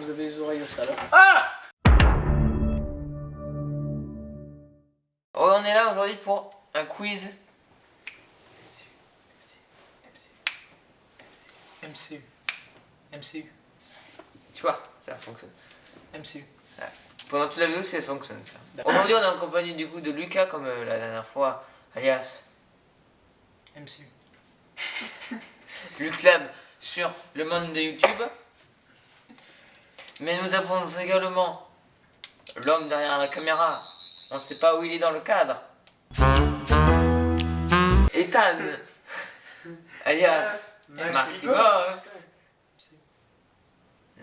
vous avez les oreilles sales. Ah! Oh, on est là aujourd'hui pour un quiz. MCU. MCU. Tu vois, ça fonctionne. MCU. Ouais. Pendant toute la vidéo, ça fonctionne ça. Aujourd'hui, on est en compagnie du coup de Lucas, comme la dernière fois, alias MCU. Luc Lab sur le monde de YouTube. Mais nous avons également l'homme derrière la caméra. On sait pas où il est dans le cadre. Ethan, alias Maxibox.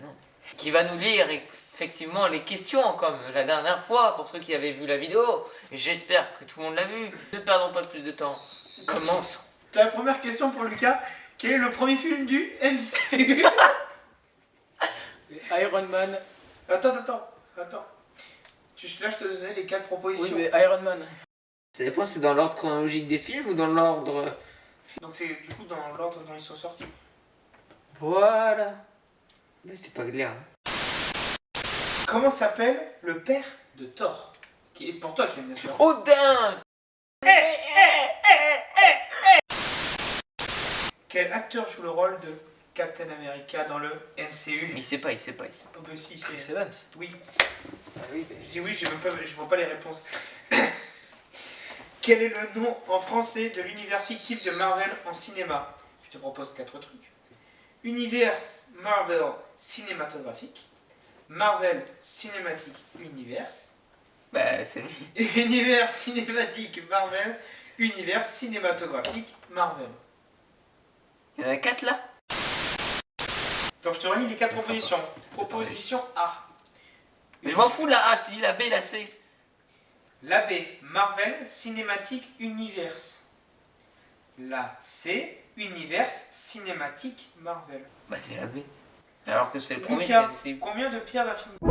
Non. Qui va nous lire effectivement les questions comme la dernière fois pour ceux qui avaient vu la vidéo. Et j'espère que tout le monde l'a vu. Ne perdons pas plus de temps. Commençons. La première question pour Lucas. Quel est le premier film du MCU? Iron Man. Attends. Là, je te donnais les 4 Oui, propositions. mais Iron Man. Ça dépend, c'est dans l'ordre chronologique des films ou dans l'ordre... Donc c'est du coup dans l'ordre dont ils sont sortis. Voilà. Mais c'est pas clair. Comment s'appelle le père de Thor? Qui est pour toi qui aime bien sûr. Odin. Quel acteur joue le rôle de Captain America dans le MCU? Il sait pas. Oh, bah si, Chris c'est... Evans. Oui. Ah oui, Je dis oui, je vois pas les réponses. Quel est le nom en français de l'univers fictif de Marvel en cinéma? Je te propose 4 trucs. Univers Marvel cinématographique, Marvel Cinematic Universe, bah c'est lui. Univers cinématique Marvel, Univers cinématographique Marvel. Il y en a 4 là. Donc je te relis les 4 propositions. Proposition A. Mais je m'en fous de la A, je te dis la B, la C. La B, Marvel Cinematic Universe. La C, Universe Cinématique Marvel. Bah c'est la B. Alors que c'est le premier Lucas, film. combien de pierres d'infinité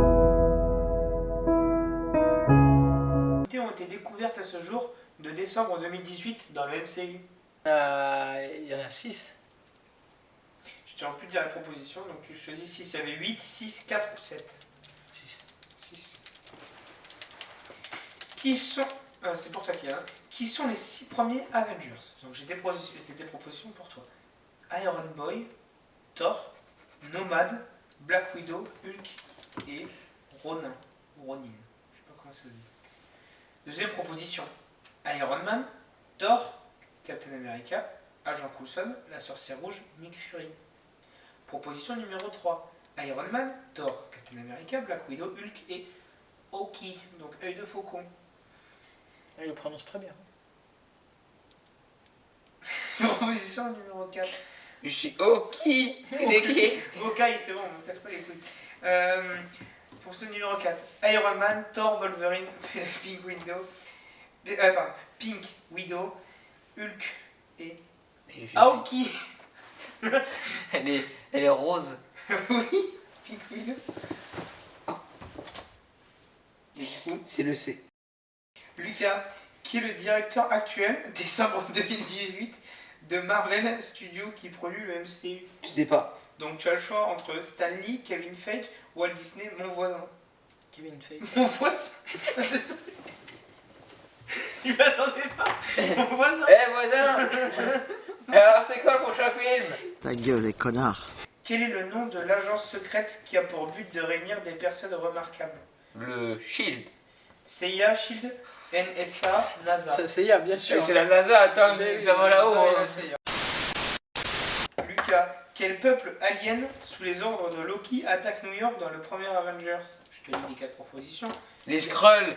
ont été découvertes à ce jour de décembre 2018 dans le MCU? Il y en a 6. Je t'aurais pu te dire la proposition, donc tu choisis si ça avait 8, 6, 4 ou 7. 6. Qui sont... c'est pour toi qui a. Qui sont les 6 premiers Avengers? Donc j'ai des propositions pour toi. Iron Boy, Thor, Nomad, Black Widow, Hulk et Ronin. Je sais pas comment ça se dit. Deuxième proposition. Iron Man, Thor, Captain America, Agent Coulson, la sorcière rouge, Nick Fury. Proposition numéro 3. Iron Man, Thor, Captain America, Black Widow, Hulk et Oki, donc œil de faucon. Il le prononce très bien. Proposition numéro 4. Je suis Oki. Il est qui? Hawkeye, c'est bon, on me casse pas les couilles. Proposition numéro 4. Iron Man, Thor, Wolverine, Pink Widow, Hulk et Aoki. Elle est rose. Oui, Pink Widow. Et du coup, C'est le C. Lucas, qui est le directeur actuel, décembre 2018, de Marvel Studios qui produit le MCU. Je sais pas. Donc tu as le choix entre Stan Lee, Kevin Feige, Walt Disney, mon voisin. Kevin Feige. Mon voisin. Je m'attendais pas. Mon voisin. Eh voisin. Alors c'est quoi le prochain film? Ta gueule, les connards. Quel est le nom de l'agence secrète qui a pour but de réunir des personnes remarquables? Le Shield. CIA, SHIELD, NSA, NASA. C'est IA, bien sûr. C'est la NASA, attends, Mais ça va là-haut. ça, Hein. c'est IA. Lucas, quel peuple alien sous les ordres de Loki attaque New York dans le premier Avengers? Je te lis les 4 propositions. Les Skrulls.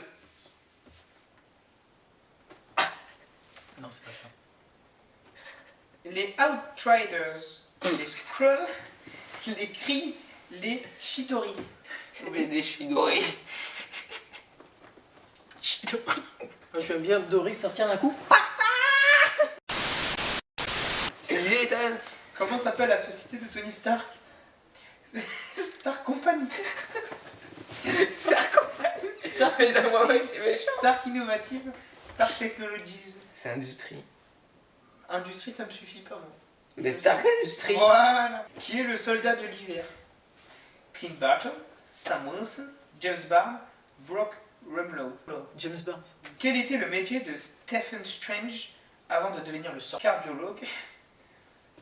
Non, c'est pas ça. Les Outriders, les Skrulls, les Kree, les Chitauri. C'était des Chidori. Moi, je veux bien Dory sortir d'un coup. C'est des Ethan. Comment s'appelle la société de Tony Stark? Stark Company. Stark Company. Stark Mais non, moi, Industries, je suis méchant. Stark Innovative, Stark Technologies. C'est Industrie. Industrie, ça me suffit pas, moi. Mais Stark Industries. Voilà. Qui est le soldat de l'hiver? Clint Barton, Sam Wilson, James Bond, Brock Rumlow. James Bond. Quel était le métier de Stephen Strange avant de devenir le sorcier? Cardiologue,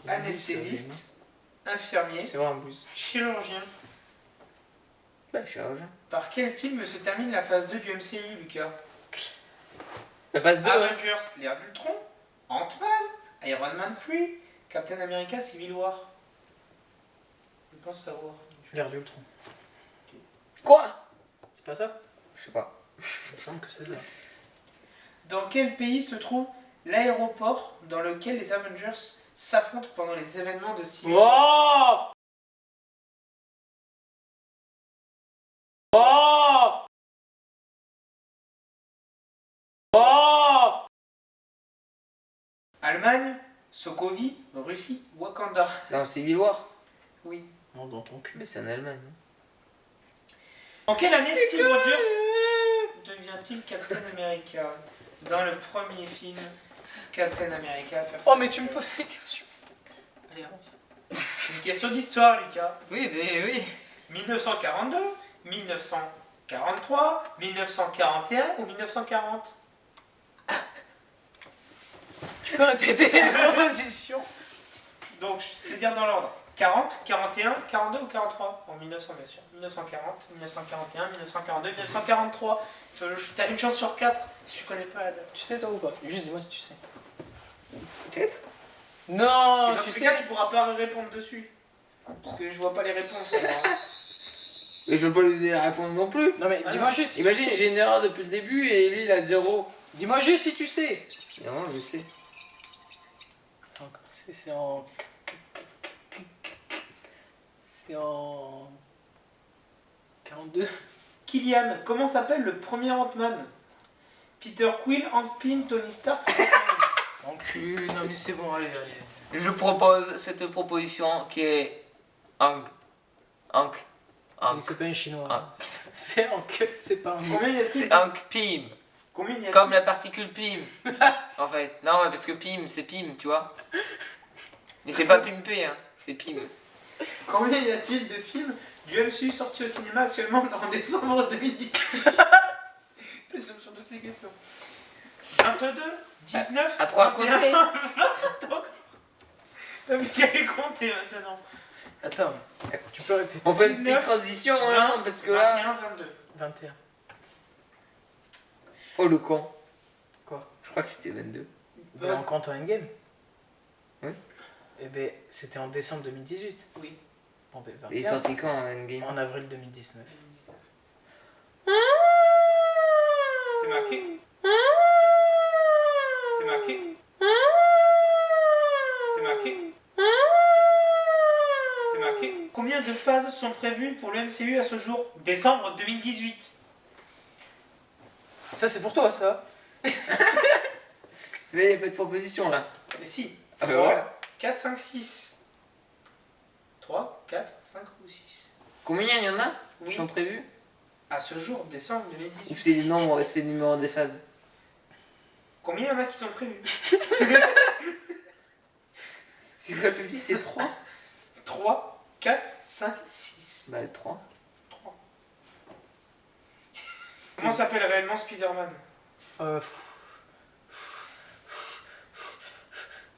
anesthésiste, infirmier, C'est vrai en plus. chirurgien. Bah, chirurgien. Par quel film se termine la phase 2 du MCU, Lucas? La phase 2. Avengers, l'ère d'Ultron, Ant-Man, Iron Man 3, Captain America, Civil War. Je pense savoir. L'ère d'Ultron. Quoi? C'est pas ça? Je sais pas. Il me semble que c'est là. Dans quel pays se trouve l'aéroport dans lequel les Avengers s'affrontent pendant les événements de Civil War? Oh! Oh! Oh! Allemagne, Sokovie, Russie, Wakanda. Dans le Civil War? Oui. Non, dans ton cul. Mais c'est en Allemagne. En quelle année Steve Rogers devient-il Captain America? Dans le premier film, Captain America First Oh, mais tu me poses des questions. Allez, avance. C'est une question d'histoire, Lucas. Oui, mais oui. 1942, 1943, 1941 ou 1940? Tu peux répéter les propositions? Donc, je vais te dire dans l'ordre. 40, 41, 42 ou 43? En 1900, bien sûr. 1940, 1941, 1942, 1943. T'as une chance sur 4 si tu connais pas la date. Tu sais toi ou pas? Juste dis-moi si tu sais. Peut-être. Non, Et dans tu ce sais. cas, tu pourras pas répondre dessus. Parce que je vois pas les réponses. Alors. Mais je veux pas lui donner la réponse non plus. Non mais Ah dis-moi non. juste si Imagine, tu sais. j'ai une erreur depuis le début et lui il a 0. Dis-moi juste si tu sais. Non, je sais. C'est en... C'est en... 42. Kylian, comment s'appelle le premier Ant-Man? Peter Quill, Hank Pym, Tony Stark, Enculé, non mais c'est bon, allez, allez. Je propose cette proposition qui est Hank. Mais c'est pas un chinois. Ah. C'est en queue, c'est pas un... Combien y a-t-il C'est Hank Pym. Combien y a-t-il Comme la particule Pym. En fait. Non, mais parce que Pym, c'est Pym, tu vois. Mais c'est pas pimpé, hein. C'est Pym. Combien y a-t-il de films du MCU sortis au cinéma actuellement en décembre 2010? Je me sur toutes les questions. 22, 19, Apprends à 21, compter. 20. T'as vu qu'elle est compter maintenant. Attends, tu peux répéter. On fait une 19, petite transition, 20, hein, parce que là. 21, 22. 21. Oh le con. Quoi? Je crois que c'était 22. Ben, en comptant Endgame. Oui. Eh ben, c'était en décembre 2018. Oui. Bon, ben, Il est 21. sorti quand Endgame? En avril 2019. 2019. C'est marqué. C'est marqué. C'est marqué. C'est marqué. Combien de phases sont prévues pour le MCU à ce jour? Décembre 2018. Ça, c'est pour toi, ça. Mais il n'y a pas de proposition là. Mais si. Ah bah 3, voilà. 4, 5, 6. 3, 4, 5 ou 6. Combien il y en a qui Oui. sont prévus? À ce jour, décembre Ou 2018. c'est les nombres, c'est le numéro des phases? Combien il y en a qui sont prévus? C'est quoi le plus petit? C'est 3? 3, 4, 5, 6. Bah 3. 3. Comment s'appelle réellement Spider-Man?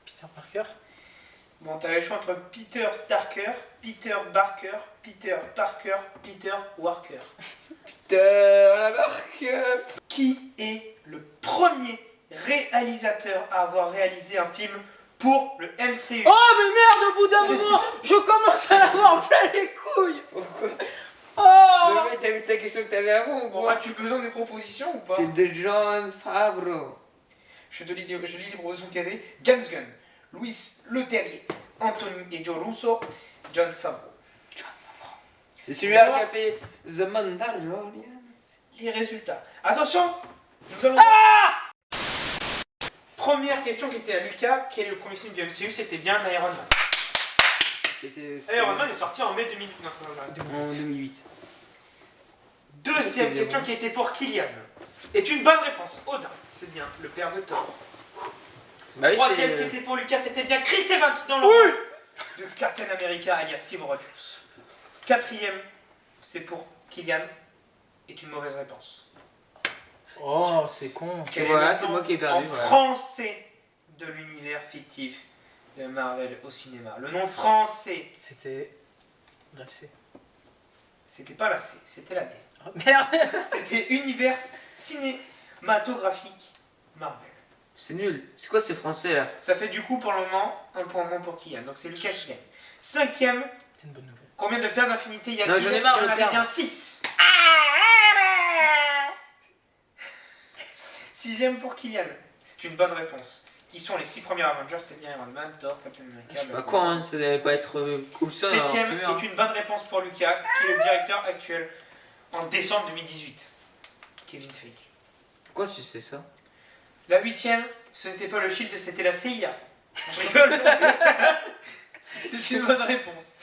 Peter Parker. Bon, t'as le choix entre Peter Parker, Peter Barker, Peter Parker, Peter Walker. La marque. Qui est le premier réalisateur à avoir réalisé un film pour le MCU? Oh, mais merde, au bout d'un moment, je commence à l'avoir plein les couilles. Pourquoi? Oh. Mais t'as vu ta question que t'avais avant ou Bon, quoi? as-tu besoin des propositions ou pas? C'est de John Favreau. Je lis les propositions qu'il y avait. James Gunn, Louis Leterrier, Anthony et Joe Russo, John Favreau. C'est celui-là qui a fait The Mandalorian. Les résultats. Attention, nous allons... Première question qui était à Lucas. Quel est le premier film du MCU? C'était bien Iron Man. C'était Iron Man est sorti en mai 2008. Non, ça va pas. en 2008. Deuxième C'est question bien. qui était pour Kylian. Est une bonne réponse. Odin, c'est bien, le père de Thor. Bah oui, Troisième qui était pour Lucas, c'était bien Chris Evans dans le rôle de Captain America alias Steve Rogers. Quatrième, c'est pour Kylian est une mauvaise réponse. Oh, c'est con. Quel est Voilà, le c'est nom moi qui ai perdu, en voilà. français de l'univers fictif de Marvel au cinéma. Le nom français, C'était. Là, c'est. c'était pas la C, c'était la D. Oh, merde. C'était univers cinématographique Marvel. C'est nul. C'est quoi ce français là? Ça fait du coup pour le moment un point moins pour Kylian. Donc c'est Lucas qui gagne. Cinquième, C'est une bonne nouvelle. combien de paires d'infinité y a-t-il? Non, j'en ai marre Il y de en avait perdre. bien 6. Sixième pour Kylian. C'est une bonne réponse. Qui sont les 6 premiers Avengers? C'était bien Iron Man, Thor, Captain America. Je sais pas Black quoi, Widow. hein, ça devait pas être cool ça. alors, Septième première, hein. est une bonne réponse pour Lucas, qui est le directeur actuel en décembre 2018. Kevin Feige. Pourquoi tu sais ça? La huitième, ce n'était pas le Shield, c'était la CIA. Je rigole. C'est une bonne réponse.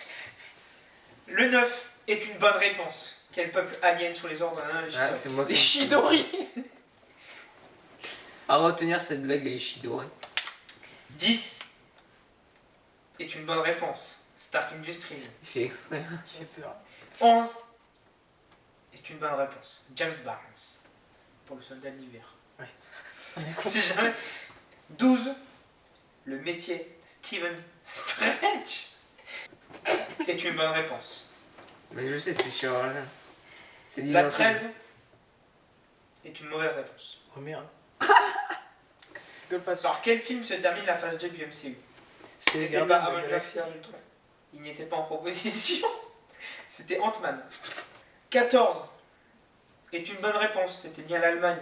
Le 9 est une bonne réponse. Quel peuple alien sous les ordres d'un Ah, c'est moi Les qui. Chidori. À retenir cette blague, les Shidori. 10 est une bonne réponse. Stark Industries. Il fait exprès. J'ai peur. 11 est une bonne réponse. James Barnes. Pour le soldat de l'hiver. Si jamais. 12, le métier Steven Strange est une bonne réponse. Mais je sais, c'est chirurgien. C'est dit La dans le 13 est une mauvaise réponse. Oh merde. Gueule pas ça. Alors, quel film se termine la phase 2 du MCU? C'était C'était Gardien pas de la Avengers Galaxie. Guerre d'Ultron. Il n'y était pas en proposition. C'était Ant-Man. 14 est une bonne réponse. C'était bien l'Allemagne.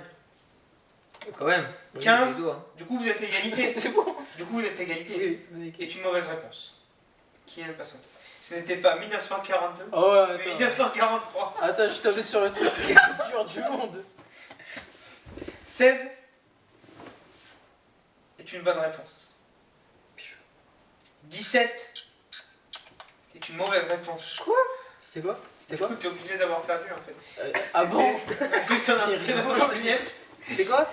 film. Quand même. Oui, 15. les doigts. Du coup, vous êtes égalité. C'est bon. Du coup, vous êtes égalité. Oui, Est une mauvaise réponse. Qui est le passant? Ce n'était pas 1942, Oh ouais, mais attends. 1943. Attends, je tombé sur le truc le plus dur du monde. 16 est une bonne réponse. 17 est une mauvaise réponse. C'était quoi? C'était Du quoi? coup, t'es obligé d'avoir perdu en fait. Ah bon? Vu que t'en as un petit peu troisième. C'est quoi?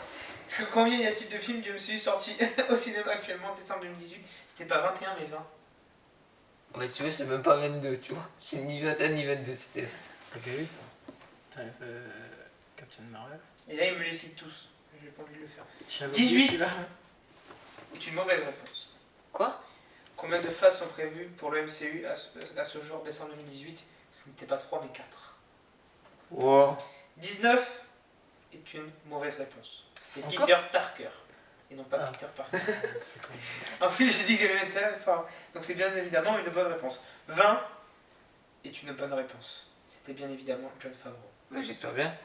Combien y a-t-il de films du MCU sortis au cinéma actuellement en décembre 2018? C'était pas 21 mais 20. Mais tu veux, c'est même pas 22, tu vois. C'est ni 21 ni 22, c'était. Ok, oui. Captain Marvel. Et là, il me les cite tous. J'ai pas envie de le faire. J'avais 18. oublié celui-là. Est une mauvaise réponse. Quoi? Combien de phases sont prévues pour le MCU à ce jour décembre 2018? Ce n'était pas 3 mais 4. Wow. 19 est une mauvaise réponse. C'était Encore Peter Parker. Et non pas Ah. Peter Parker. C'est con. En plus, j'ai dit que j'allais mettre celle-là, mais c'est pas grave. Donc c'est bien évidemment une bonne réponse. 20 est une bonne réponse. C'était bien évidemment John Favreau. Ouais, j'espère bien.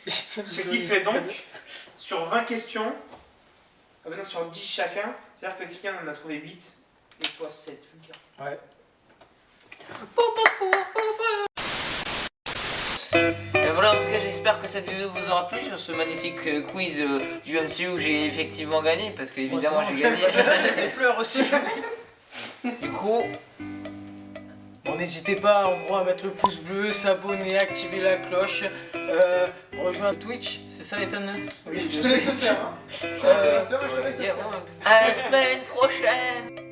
Ce qui fait donc, sur 20 questions, maintenant sur 10 chacun, c'est-à-dire que Kylian en a trouvé 8 et toi 7. Ouais. Et voilà, en tout cas, j'espère que cette vidéo vous aura plu sur ce magnifique quiz du MCU où j'ai effectivement gagné, parce que évidemment j'ai gagné. Des fleurs aussi. Du coup, Bon, n'hésitez pas en gros à mettre le pouce bleu, s'abonner, activer la cloche, rejoindre Twitch, c'est ça Ethan? Oui, Je te laisse le faire. Hein. Je te laisse le faire, mais je te laisse le faire. à la semaine prochaine.